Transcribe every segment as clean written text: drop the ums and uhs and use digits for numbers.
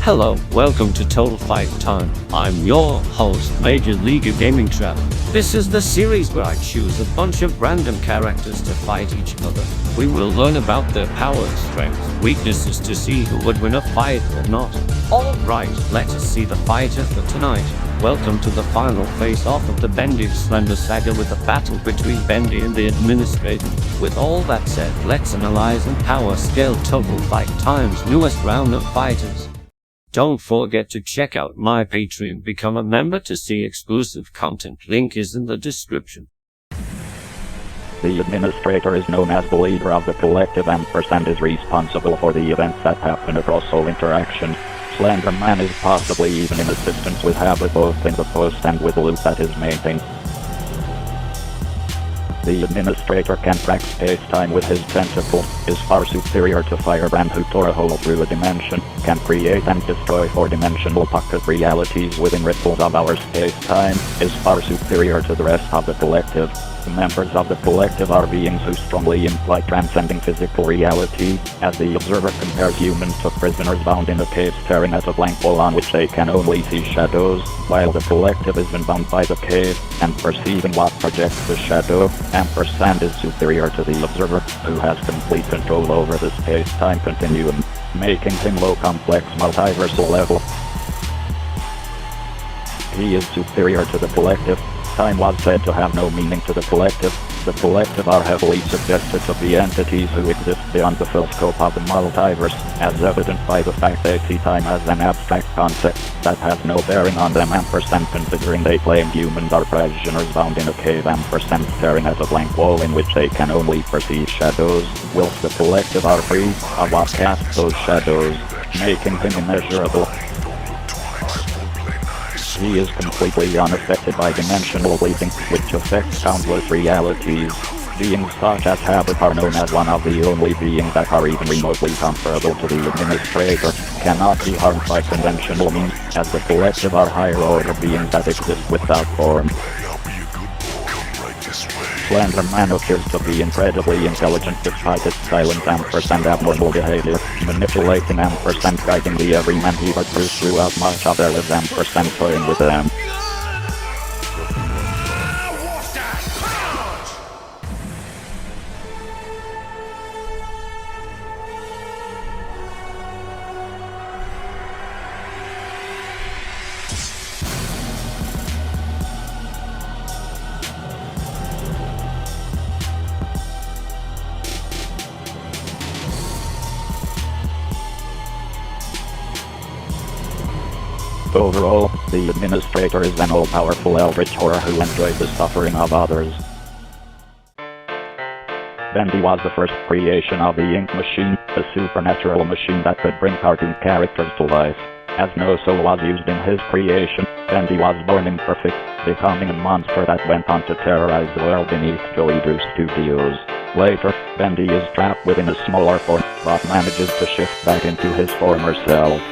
Hello, welcome to Total Fight Time. I'm your host, Major League Gaming Trap. This is the series where I choose a bunch of random characters to fight each other. We will learn about their powers, strengths, weaknesses to see who would win a fight or not. Alright, let us see the fighter for tonight. Welcome to the final face-off of the Bendy Slender saga with a battle between Bendy and the Administrator. With all that said, let's analyze and power scale Total Fight Time's newest round of fighters. Don't forget to check out my Patreon, become a member to see exclusive content, link is in the description. The Administrator is known as the leader of the collective and is responsible for the events that happen across all interactions. Slenderman is possibly even in assistance with Habit both in the post and with loot that is maintained. The Administrator can track space-time with his tentacle, is far superior to Firebrand who tore a hole through a dimension, can create and destroy four-dimensional pocket realities within ripples of our space-time, is far superior to the rest of the collective. The members of the collective are beings who strongly imply transcending physical reality, as the observer compares humans to prisoners bound in a cave staring at a blank wall on which they can only see shadows, while the collective is bound by the cave, and perceiving what projects the shadow. Ampersand is superior to the observer, who has complete control over the space-time continuum, making him low complex multiversal level. He is superior to the collective. Time was said to have no meaning to the collective. The collective are heavily suggested to be entities who exist beyond the full scope of the multiverse, as evident by the fact they see time as an abstract concept that has no bearing on them. Ampersand, considering they claim humans are prisoners bound in a cave, ampersand staring at a blank wall in which they can only perceive shadows, whilst the collective are free of what casts those shadows, making him immeasurable. He is completely unaffected by dimensional bleeding, which affects countless realities. Beings such as Habit are known as one of the only beings that are even remotely comparable to the Administrator, cannot be harmed by conventional means, as the collective are higher-order beings that exist without form. Slenderman appears to be incredibly intelligent despite its silent ampersand abnormal behavior, manipulating ampersand, guiding the Everyman Hybrid crew throughout much of their lives, ampersand toying with them. Overall, the Administrator is an all-powerful eldritch horror who enjoys the suffering of others. Bendy was the first creation of the Ink Machine, a supernatural machine that could bring cartoon characters to life. As no soul was used in his creation, Bendy was born imperfect, becoming a monster that went on to terrorize the world beneath Joey Studios. Later, Bendy is trapped within a smaller form, but manages to shift back into his former self.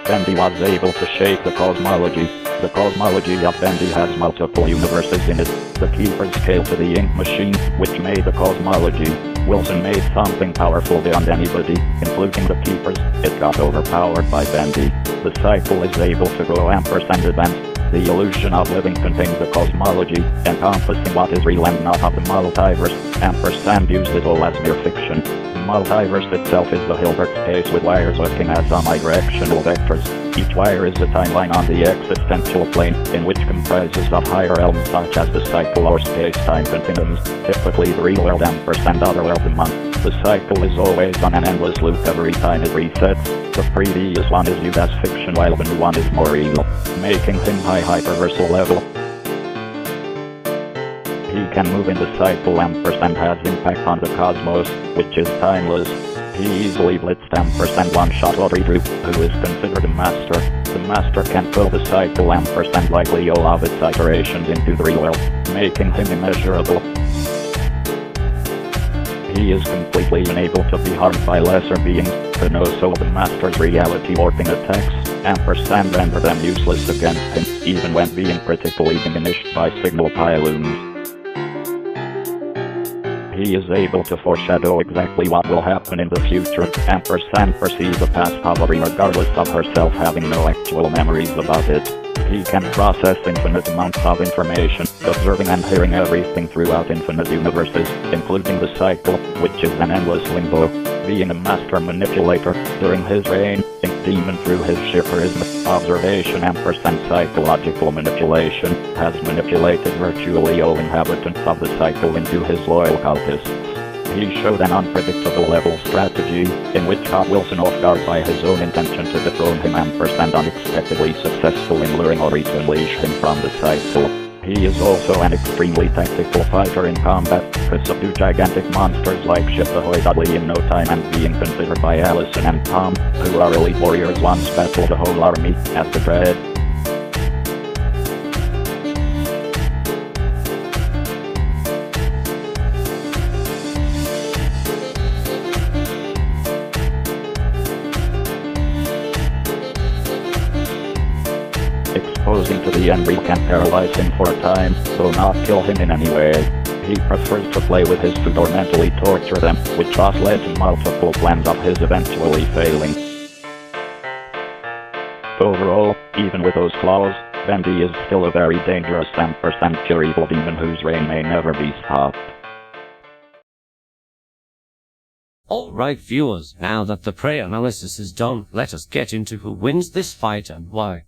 Bendy was able to shape the cosmology. The cosmology of Bendy has multiple universes in it. The Keepers scale to the Ink Machine, which made the cosmology. Wilson made something powerful beyond anybody, including the Keepers. It got overpowered by Bendy. The cycle is able to grow ampersand events. The illusion of living contains the cosmology, encompassing what is real and not of the multiverse. Ampersand used it all as mere fiction. The multiverse itself is the Hilbert space with wires working as omnidirectional vectors. Each wire is a timeline on the existential plane, in which comprises of higher realms such as the cycle or space-time continuums, typically the real world ampersand other world a month. The cycle is always on an endless loop every time it resets. The previous one is viewed as fiction while the new one is more real, making him high hyperversal level. He can move in the cycle ampersand has impact on the cosmos, which is timeless. He easily blitzed ampersand one-shot Audrey Drew, who is considered a master. The master can fill the cycle ampersand likely all of its iterations into the real world, making him immeasurable. He is completely unable to be harmed by lesser beings. The no soul of the master's reality warping attacks, ampersand render them useless against him, even when being critically diminished by signal pylons. He is able to foreshadow exactly what will happen in the future, and foresee the past probably regardless of herself having no actual memories about it. He can process infinite amounts of information, observing and hearing everything throughout infinite universes, including the cycle, which is an endless limbo. Being a master manipulator, during his reign, Demon through his sheer charisma, observation and psychological manipulation, has manipulated virtually all inhabitants of the cycle into his loyal cultists. He showed an unpredictable level strategy, in which caught Wilson off guard by his own intention to dethrone him and unexpectedly successful in luring Ori to unleash him from the cycle. He is also an extremely tactical fighter in combat, could subdue gigantic monsters like Ship-Ahoy in no time and being considered by Allison and Tom, who are elite warriors once battled the whole army, as the dread. Exposing to the enemy can paralyze him for a time, though not kill him in any way. He prefers to play with his food or mentally torture them, which has led to multiple plans of his eventually failing. Overall, even with those flaws, Bendy is still a very dangerous and pure evil demon whose reign may never be stopped. Alright viewers, now that the prey analysis is done, let us get into who wins this fight and why.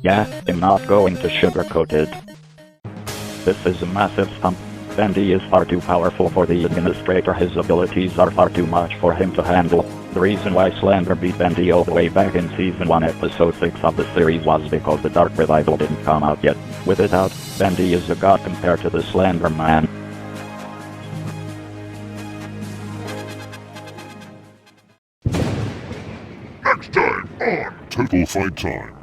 Yeah, I'm not going to sugarcoat it. This is a massive stump. Bendy is far too powerful for the administrator. His abilities are far too much for him to handle. The reason why Slender beat Bendy all the way back in Season 1 Episode 6 of the series was because the Dark Revival didn't come out yet. With it out, Bendy is a god compared to the Slender Man. Next time on Total Fight Time.